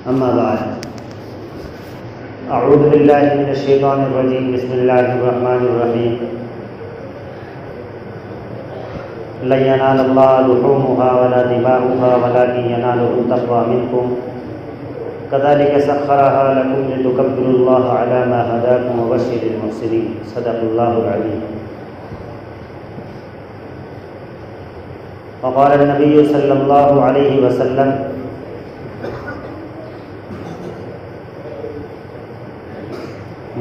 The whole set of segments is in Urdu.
اما بعد اعوذ باللہ من الشیطان الرجیم بسم اللہ الرحمن الرحیم لن ینال اللہ لحومها ولا دماؤها ولکن ینالہ التقوی منکم کذلک سخرها لکم لتکبروا اللہ علی ما ہداکم وبشر المحسنین صدق اللہ العظیم. وقال النبی صلی اللہ علیہ وسلم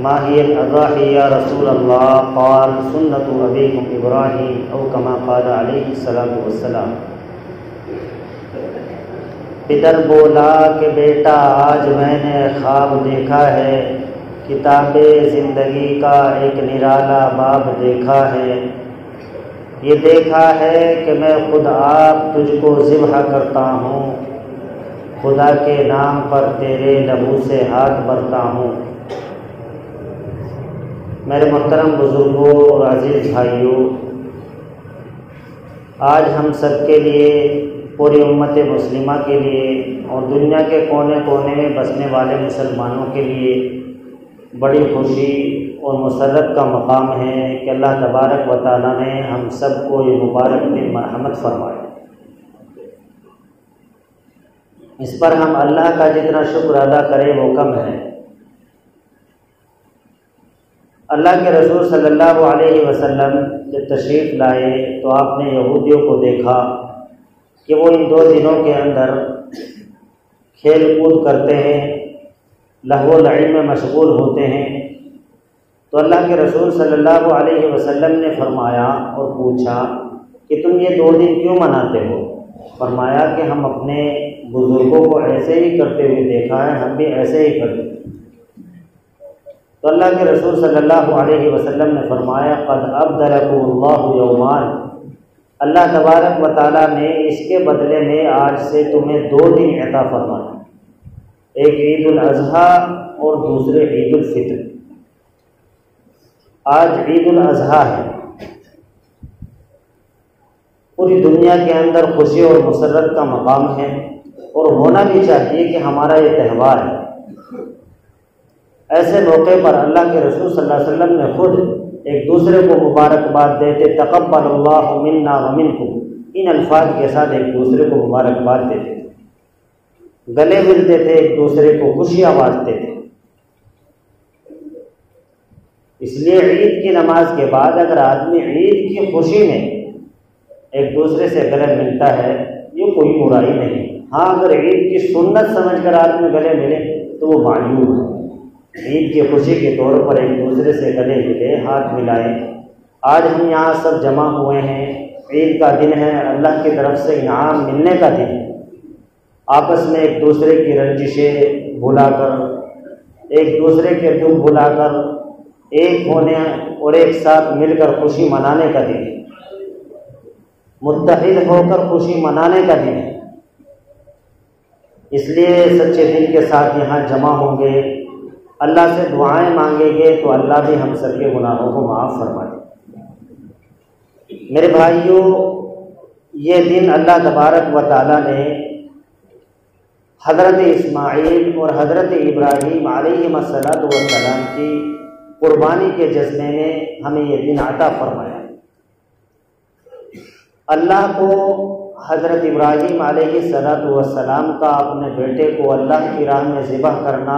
ما هي الأضاحي یا رسول اللہ؟ قال سنت ابیکم ابراہیم او کما قال علیہ الصلاۃ والسلام. پدر بولا کہ بیٹا آج میں نے خواب دیکھا ہے، کتاب زندگی کا ایک نرالا باب دیکھا ہے. یہ دیکھا ہے کہ میں خود آپ تجھ کو ذبح کرتا ہوں، خدا کے نام پر تیرے لہو سے ہاتھ بھرتا ہوں. میرے محترم بزرگوں اور عزیز بھائیوں، آج ہم سب کے لیے، پوری امت مسلمہ کے لیے اور دنیا کے کونے کونے میں بسنے والے مسلمانوں کے لیے بڑی خوشی اور مسرت کا مقام ہے کہ اللہ تبارک و تعالیٰ نے ہم سب کو یہ مبارک دن مرحمت فرمایا. اس پر ہم اللہ کا جتنا شکر ادا کریں وہ کم ہے. اللہ کے رسول صلی اللہ علیہ وسلم جب تشریف لائے تو آپ نے یہودیوں کو دیکھا کہ وہ ان 2 دنوں کے اندر کھیل کود کرتے ہیں، لہو و لعب میں مشغول ہوتے ہیں. تو اللہ کے رسول صلی اللہ علیہ وسلم نے فرمایا اور پوچھا کہ تم یہ 2 دن کیوں مناتے ہو؟ فرمایا کہ ہم اپنے بزرگوں کو ایسے ہی کرتے ہوئے دیکھا ہے، ہم بھی ایسے ہی کرتے ہیں. تو اللہ کے رسول صلی اللہ علیہ وسلم نے فرمایا قد ابدلکم اللہ یومان، اللہ تبارک و تعالیٰ نے اس کے بدلے میں آج سے تمہیں 2 دن عطا فرمایا، ایک عید الاضحیٰ اور دوسرے عید الفطر. آج عید الاضحیٰ ہے. پوری دنیا کے اندر خوشی اور مسرت کا مقام ہے اور ہونا بھی چاہیے کہ ہمارا یہ تہوار ہے. ایسے موقع پر اللہ کے رسول صلی اللہ علیہ وسلم نے خود ایک دوسرے کو مبارکباد دیتے، تقبل اللہ منا ومنکم، ان الفاظ کے ساتھ ایک دوسرے کو مبارکباد دیتے تھے، گلے ملتے تھے، ایک دوسرے کو خوشیاں بانٹتے تھے. اس لیے عید کی نماز کے بعد اگر آدمی عید کی خوشی میں ایک دوسرے سے گلے ملتا ہے یہ کوئی برائی نہیں. ہاں اگر عید کی سنت سمجھ کر آدمی گلے ملے تو وہ معیوب ہے. عید کی خوشی کے طور پر ایک دوسرے سے گلے ملے، ہاتھ ملائے. آج ہم یہاں سب جمع ہوئے ہیں، عید کا دن ہے، اللہ کی طرف سے انعام ملنے کا دن ہے. آپس میں ایک دوسرے کی رنجشیں بھلا کر، ایک دوسرے کے دکھ بھلا کر ایک ہونے اور ایک ساتھ مل کر خوشی منانے کا دن ہے، متحد ہو کر خوشی منانے کا دن ہے. اس لیے سچے دل کے ساتھ یہاں جمع ہوں گے، اللہ سے دعائیں مانگیں گے تو اللہ بھی ہم سب کے گناہوں کو معاف فرما دے. میرے بھائیوں، یہ دن اللہ تبارک و تعالیٰ نے حضرت اسماعیل اور حضرت ابراہیم علیہ السلام کی قربانی کے جذبے میں ہمیں یہ دن عطا فرمایا. اللہ کو حضرت ابراہیم علیہ السلام کا اپنے بیٹے کو اللہ کی راہ میں ذبح کرنا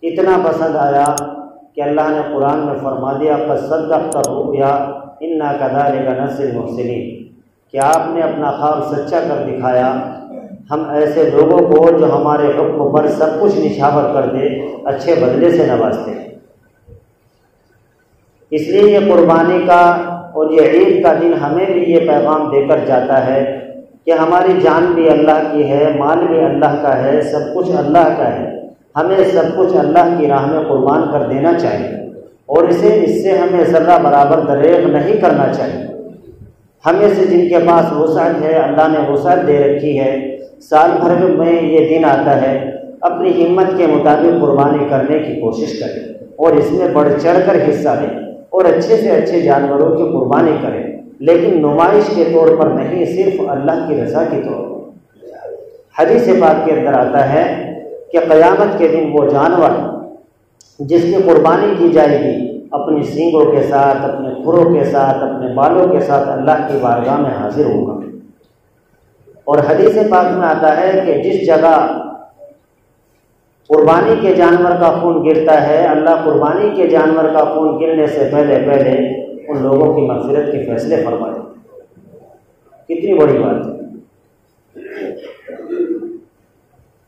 اتنا پسند آیا کہ اللہ نے قرآن میں فرما دیا قد صدقت الرؤیا انا کذلک نجزی المحسنین، کہ آپ نے اپنا خواب سچا کر دکھایا. ہم ایسے لوگوں کو جو ہمارے حکم پر سب کچھ نچھاور کر دے اچھے بدلے سے نوازتے ہیں. اس لیے یہ قربانی کا اور یہ عید کا دن ہمیں بھی یہ پیغام دے کر جاتا ہے کہ ہماری جان بھی اللہ کی ہے، مال بھی اللہ کا ہے، سب کچھ اللہ کا ہے. ہمیں سب کچھ اللہ کی راہ میں قربان کر دینا چاہیے اور اس سے ہمیں ذرہ برابر دریغ نہیں کرنا چاہیے. ہمیں سے جن کے پاس وسعت ہے، اللہ نے وسعت دے رکھی ہے، سال بھر میں یہ دن آتا ہے، اپنی ہمت کے مطابق قربانی کرنے کی کوشش کریں اور اس میں بڑھ چڑھ کر حصہ لیں اور اچھے سے اچھے جانوروں کی قربانی کریں، لیکن نمائش کے طور پر نہیں، صرف اللہ کی رضا کے طور پر. حدیث پاک کے اندر آتا ہے کہ قیامت کے دن وہ جانور جس کی قربانی کی جائے گی اپنی سینگوں کے ساتھ، اپنے کھروں کے ساتھ، اپنے بالوں کے ساتھ اللہ کی بارگاہ میں حاضر ہوگا۔ اور حدیث پاک میں آتا ہے کہ جس جگہ قربانی کے جانور کا خون گرتا ہے، اللہ قربانی کے جانور کا خون گرنے سے پہلے ان لوگوں کی مغفرت کے فیصلے فرمائے۔ کتنی بڑی بات ہے!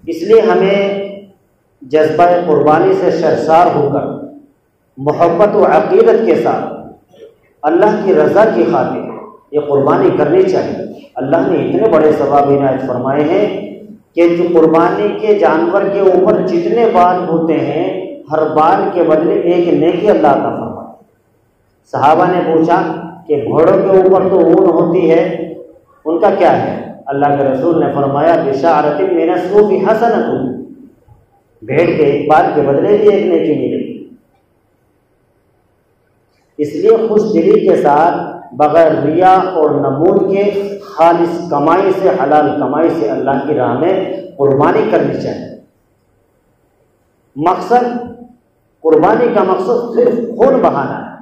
اس لیے ہمیں جذبہ قربانی سے سرشار ہو کر محبت و عقیدت کے ساتھ اللہ کی رضا کی خاطر یہ قربانی کرنی چاہیے۔ اللہ نے اتنے بڑے ثواب عنایت فرمائے ہیں کہ جو قربانی کے جانور کے اوپر جتنے بال ہوتے ہیں ہر بال کے بدلے ایک نیکی اللہ کا فرمائے۔ صحابہ نے پوچھا کہ گھوڑوں کے اوپر تو اون ہوتی ہے، ان کا کیا ہے؟ اللہ کے رسول نے فرمایا بشعرۃ من الصوف حسنۃ، بھیڑ کے ایک بال کے بدلے بھی ایک نیکی ملے گی۔ اس لیے خوش دلی کے ساتھ بغیر ریا اور نمود کے خالص کمائی سے، حلال کمائی سے اللہ کی راہ میں قربانی کرنی چاہیے۔ مقصد قربانی کا مقصد صرف خون بہانا ہے۔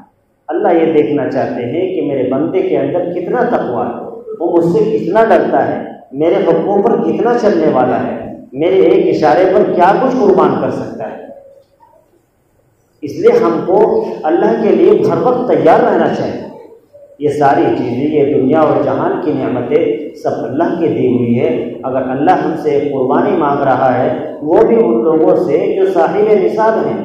اللہ یہ دیکھنا چاہتے ہیں کہ میرے بندے کے اندر کتنا تقویٰ ہے، وہ مجھ سے کتنا ڈرتا ہے، میرے حکموں پر کتنا چلنے والا ہے، میرے ایک اشارے پر کیا کچھ قربان کر سکتا ہے۔ اس لیے ہم کو اللہ کے لیے ہر وقت تیار رہنا چاہیے۔ یہ ساری چیزیں، یہ دنیا اور جہان کی نعمتیں سب اللہ کی دی ہوئی ہے۔ اگر اللہ ہم سے قربانی مانگ رہا ہے، وہ بھی ان لوگوں سے جو صاحب نصاب ہیں،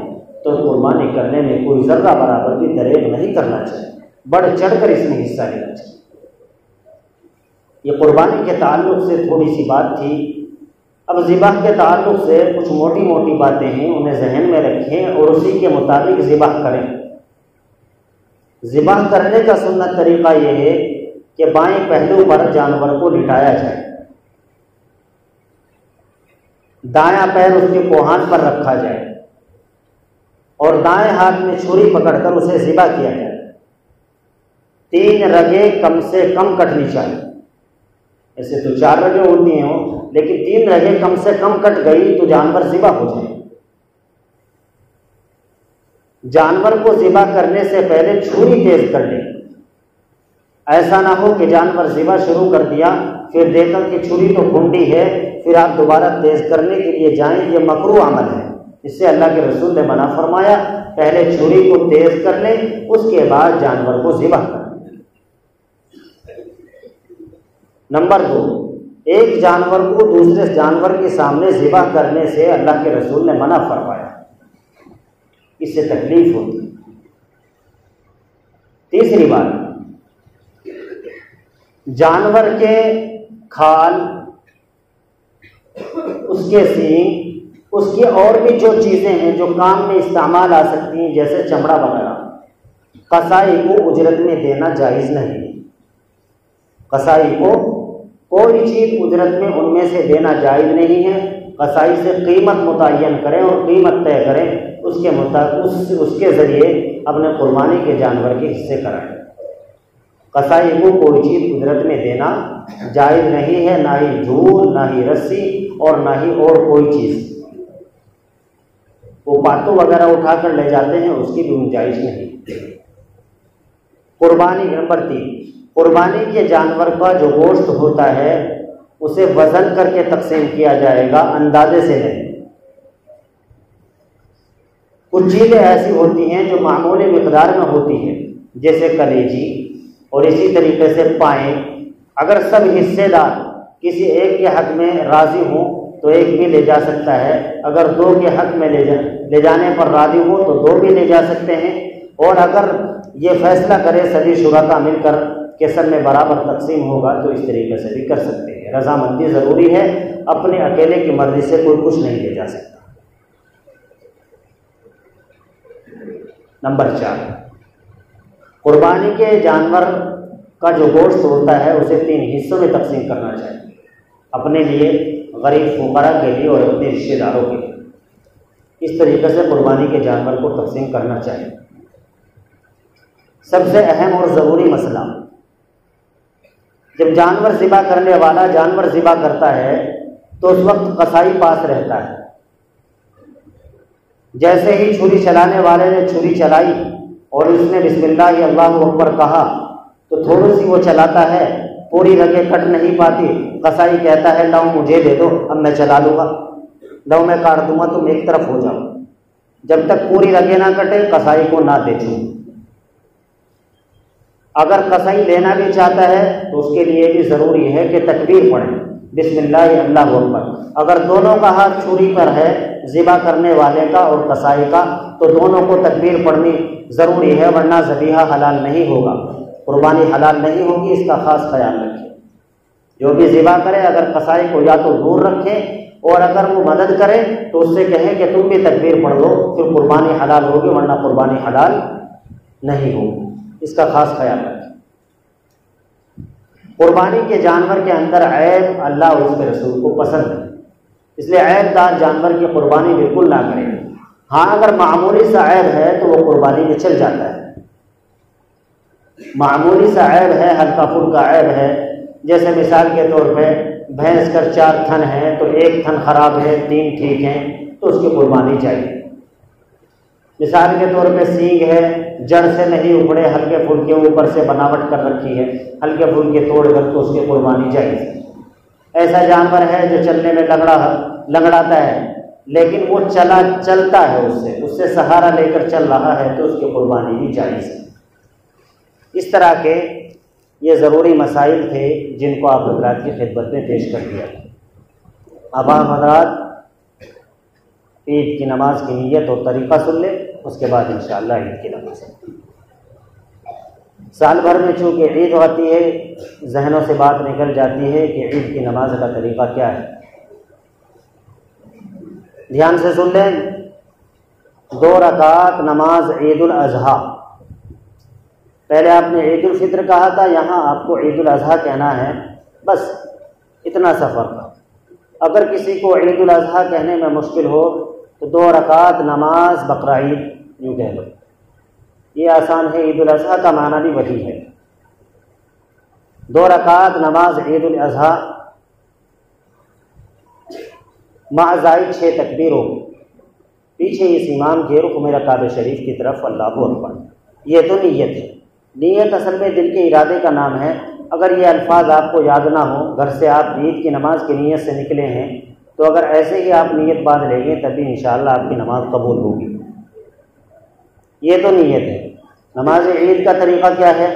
تو قربانی کرنے میں کوئی ذرہ برابر بھی دریغ نہیں کرنا چاہیے، بڑھ چڑھ کر اس میں حصہ لینا چاہیے۔ یہ قربانی کے تعلق سے تھوڑی سی بات تھی۔ اب ذبح کے تعلق سے کچھ موٹی موٹی باتیں ہیں، انہیں ذہن میں رکھیں اور اسی کے مطابق ذبح کریں۔ ذبح کرنے کا سنت طریقہ یہ ہے کہ بائیں پہلو پر جانور کو لٹایا جائے، دایاں پیر اس کے کوہان پر رکھا جائے اور دائیں ہاتھ میں چھری پکڑ کر اسے ذبح کیا جائے۔ 3 رگیں کم سے کم کٹنی چاہیے۔ ایسے تو 4 رگیں ہوتی ہیں، لیکن 3 رگیں کم سے کم کٹ گئی تو جانور ذبح ہو جائے۔ جانور کو ذبح کرنے سے پہلے چھری تیز کر لیں، ایسا نہ ہو کہ جانور ذبح شروع کر دیا پھر دیکھا کہ چھری تو گھنڈی ہے، پھر آپ دوبارہ تیز کرنے کے لیے جائیں، یہ مکروہ عمل ہے۔ اس سے اللہ کے رسول نے منع فرمایا، پہلے چھری کو تیز کر لیں، اس کے بعد جانور کو ذبح کریں۔ نمبر 2، ایک جانور کو دوسرے جانور کے سامنے ذبح کرنے سے اللہ کے رسول نے منع فرمایا، اس سے تکلیف ہوتی۔ تیسری بات، جانور کے کھال، اس کے سینگ، اس کی اور بھی جو چیزیں ہیں جو کام میں استعمال آ سکتی ہیں جیسے چمڑا وغیرہ، قصائی کو اجرت میں دینا جائز نہیں۔ قصائی کو کوئی چیز اجرت میں ان میں سے دینا جائز نہیں ہے۔ قصائی سے قیمت متعین کریں اور قیمت طے کریں، اس کے مطابق اس کے ذریعے اپنے قربانی کے جانور کے حصے کرائیں۔ قصائی کو کوئی چیز اجرت میں دینا جائز نہیں ہے، نہ ہی جھول، نہ ہی رسی اور نہ ہی اور کوئی چیز۔ وہ پاتو وغیرہ اٹھا کر لے جاتے ہیں، اس کی بھی گنجائش نہیں۔ قربانی نمبر 3، قربانی کے جانور کا جو گوشت ہوتا ہے اسے وزن کر کے تقسیم کیا جائے گا، اندازے سے نہیں۔ کچھ چیزیں ایسی ہوتی ہیں جو معمولی مقدار میں ہوتی ہیں، جیسے کلیجی اور اسی طریقے سے پائیں۔ اگر سب حصے دار کسی ایک کے حق میں راضی ہوں تو ایک بھی لے جا سکتا ہے، اگر 2 کے حق میں لے جانے پر راضی ہو تو 2 بھی لے جا سکتے ہیں، اور اگر یہ فیصلہ کرے سبھی شرکا مل کر کہ سب میں برابر تقسیم ہوگا تو اس طریقے سے بھی کر سکتے ہیں۔ رضامندی ضروری ہے، اپنے اکیلے کی مرضی سے کوئی کچھ نہیں لے جا سکتا۔ نمبر 4، قربانی کے جانور کا جو گوشت ہوتا ہے اسے 3 حصوں میں تقسیم کرنا چاہیے، اپنے لیے، غریب فقراء کے لیے اور اپنے رشتہ داروں کے لیے۔ اس طریقے سے قربانی کے جانور کو تقسیم کرنا چاہیے۔ سب سے اہم اور ضروری مسئلہ، جب جانور ذبح کرنے والا جانور ذبح کرتا ہے تو اس وقت قصائی پاس رہتا ہے، جیسے ہی چھری چلانے والے نے چھری چلائی اور اس نے بسم اللہ اللہ اکبر کہا تو تھوڑی سی وہ چلاتا ہے، پوری رگیں کٹ نہیں پاتی، قصائی کہتا ہے لاؤ مجھے دے دو، اب میں چلا لوں گا، لاؤ میں کاٹ دوں گا، تم ایک طرف ہو جاؤ، جب تک پوری رگیں نہ کٹے قصائی کو نہ بیچو۔ اگر قصائی لینا بھی چاہتا ہے تو اس کے لیے بھی ضروری ہے کہ تکبیر پڑھیں، بسم اللہ اللہ اکبر۔ اگر دونوں کا ہاتھ چھری پر ہے، ذبح کرنے والے کا اور قصائی کا، تو دونوں کو تکبیر پڑھنی ضروری ہے، ورنہ ذبیحہ حلال نہیں ہوگا، قربانی حلال نہیں ہوگی، اس کا خاص خیال رکھیں۔ جو بھی ذبح کرے اگر قصائی کو یا تو دور رکھے، اور اگر وہ مدد کرے تو اس سے کہیں کہ تم بھی تکبیر پڑھ لو، پھر قربانی حلال ہوگی، ورنہ قربانی حلال نہیں ہوگی، اس کا خاص خیال رکھیں۔ قربانی کے جانور کے اندر عیب اللہ اور اس کے رسول کو پسند ہے، اس لیے عیب دار جانور کی قربانی بالکل نہ کریں۔ ہاں اگر معمولی سا عیب ہے تو وہ قربانی میں چل جاتا ہے، معمولی سا عیب ہے، ہلکا پھلکا عیب ہے، جیسے مثال کے طور پہ بھینس کا 4 تھن ہے تو 1 تھن خراب ہے، 3 ٹھیک ہیں، تو اس کی قربانی چاہیے۔ مثال کے طور پہ سینگ ہے، جڑ سے نہیں اکھڑے، ہلکے پھلکے اوپر سے بناوٹ کر رکھی ہے، ہلکے پھلکے توڑ کر، تو اس کی قربانی چاہیے۔ ایسا جانور ہے جو چلنے میں لنگڑاتا ہے لیکن وہ چلتا ہے، اس سے سہارا لے کر چل رہا ہے، تو اس کی قربانی بھی جائز ہے۔ اس طرح کے یہ ضروری مسائل تھے جن کو آپ حضرات کی خدمت میں پیش کر دیا۔ اب آپ حضرات عید کی نماز کی نیت اور طریقہ سن لیں، اس کے بعد انشاءاللہ عید کی نماز۔ سال بھر میں چونکہ عید ہوتی ہے، ذہنوں سے بات نکل جاتی ہے کہ عید کی نماز کا طریقہ کیا ہے۔ دھیان سے سن لیں، 2 رکعت نماز عید الاضحیٰ، پہلے آپ نے عید الفطر کہا تھا، یہاں آپ کو عید الاضحیٰ کہنا ہے، بس اتنا سا فرق ہے۔ اگر کسی کو عید الاضحیٰ کہنے میں مشکل ہو تو 2 رکعت نماز بقرعید یوں کہہ لو، یہ آسان ہے، عید الاضحیٰ کا معنی بھی وہی ہے۔ 2 رکعت نماز عید الاضحیٰ مع زائد 6 تکبیروں، پیچھے اس امام کے رخ میرا کعبہ شریف کی طرف، اللہ اکبر۔ یہ تو نیت ہے، نیت اصل میں دل کے ارادے کا نام ہے۔ اگر یہ الفاظ آپ کو یاد نہ ہوں، گھر سے آپ عید کی نماز کی نیت سے نکلے ہیں، تو اگر ایسے ہی آپ نیت باندھ لیں گے تبھی انشاءاللہ آپ کی نماز قبول ہوگی۔ یہ تو نیت ہے۔ نماز عید کا طریقہ کیا ہے؟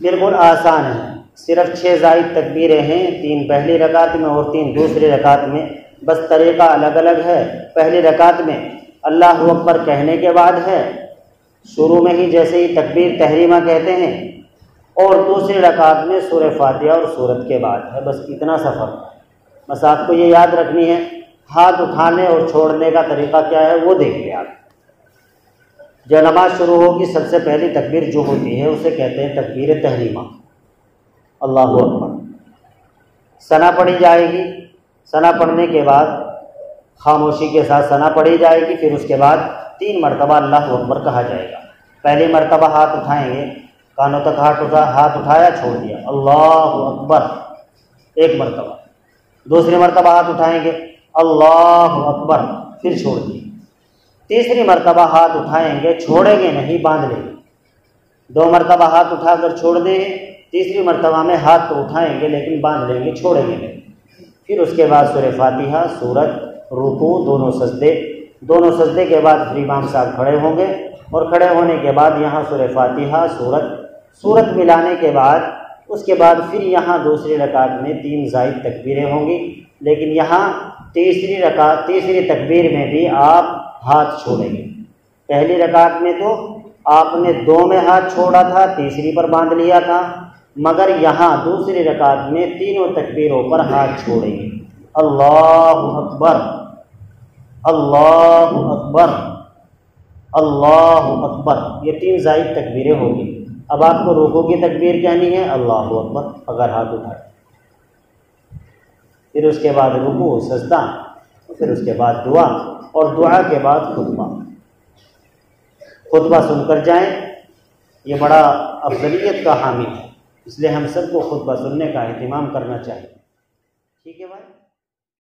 بالکل آسان ہے، صرف 6 زائد تکبیریں ہیں، 3 پہلی رکعت میں اور 3 دوسری رکعت میں، بس طریقہ الگ الگ ہے۔ پہلی رکعت میں اللہ اکبر کہنے کے بعد ہے، شروع میں ہی جیسے ہی تکبیر تحریمہ کہتے ہیں، اور دوسری رکعت میں سورہ فاتحہ اور سورت کے بعد ہے، بس اتنا سا فرق ہے۔ بس آپ کو یہ یاد رکھنی ہے۔ ہاتھ اٹھانے اور چھوڑنے کا طریقہ کیا ہے وہ دیکھ لیں آپ۔ جب نماز شروع ہوگی سب سے پہلی تکبیر جو ہوتی ہے اسے کہتے ہیں تکبیر تحریمہ، اللہ اکبر۔ ثنا پڑھی جائے گی، ثنا پڑھنے کے بعد خاموشی کے ساتھ ثنا پڑھی جائے گی، پھر اس کے بعد 3 مرتبہ اللہ اکبر کہا جائے گا۔ پہلی مرتبہ ہاتھ اٹھائیں گے، کانوں تک ہاتھ اٹھایا چھوڑ دیا، اللہ اکبر 1 مرتبہ۔ دوسری مرتبہ ہاتھ اٹھائیں گے، اللہ اکبر، پھر چھوڑ دیے۔ تیسری مرتبہ ہاتھ اٹھائیں گے، چھوڑیں گے نہیں، باندھ لیں گے۔ 2 مرتبہ ہاتھ اٹھا کر چھوڑ دیں گے، تیسری مرتبہ میں ہاتھ تو اٹھائیں گے لیکن باندھ لیں گے، چھوڑیں گے نہیں۔ پھر اس کے بعد سورہ فاتحہ، سورت، رکوع، دونوں سجدے کے بعد پھر امام صاحب کھڑے ہوں گے، اور کھڑے ہونے کے بعد یہاں سورہ فاتحہ، سورت ملانے کے بعد اس کے بعد پھر یہاں دوسری رکعت میں 3 زائد تکبیریں ہوں گی، لیکن یہاں تیسری تکبیر میں بھی آپ ہاتھ چھوڑیں گے۔ پہلی رکعت میں تو آپ نے 2 میں ہاتھ چھوڑا تھا، تیسری پر باندھ لیا تھا، مگر یہاں دوسری رکعت میں تینوں تکبیروں پر ہاتھ چھوڑیں گے، اللہ اکبر، اللہ اکبر، اللہ اکبر، یہ 3 زائد تکبیریں ہوگی۔ اب آپ کو رکوع کی تکبیر کہنی ہے، اللہ اکبر، اگر ہاتھ اٹھائے، پھر اس کے بعد رکوع، سجدہ، پھر اس کے بعد دعا، اور دعا کے بعد خطبہ سن کر جائیں۔ یہ بڑا افضلیت کا حامل ہے، اس لیے ہم سب کو خطبہ سننے کا اہتمام کرنا چاہیے۔ ٹھیک ہے بھائی؟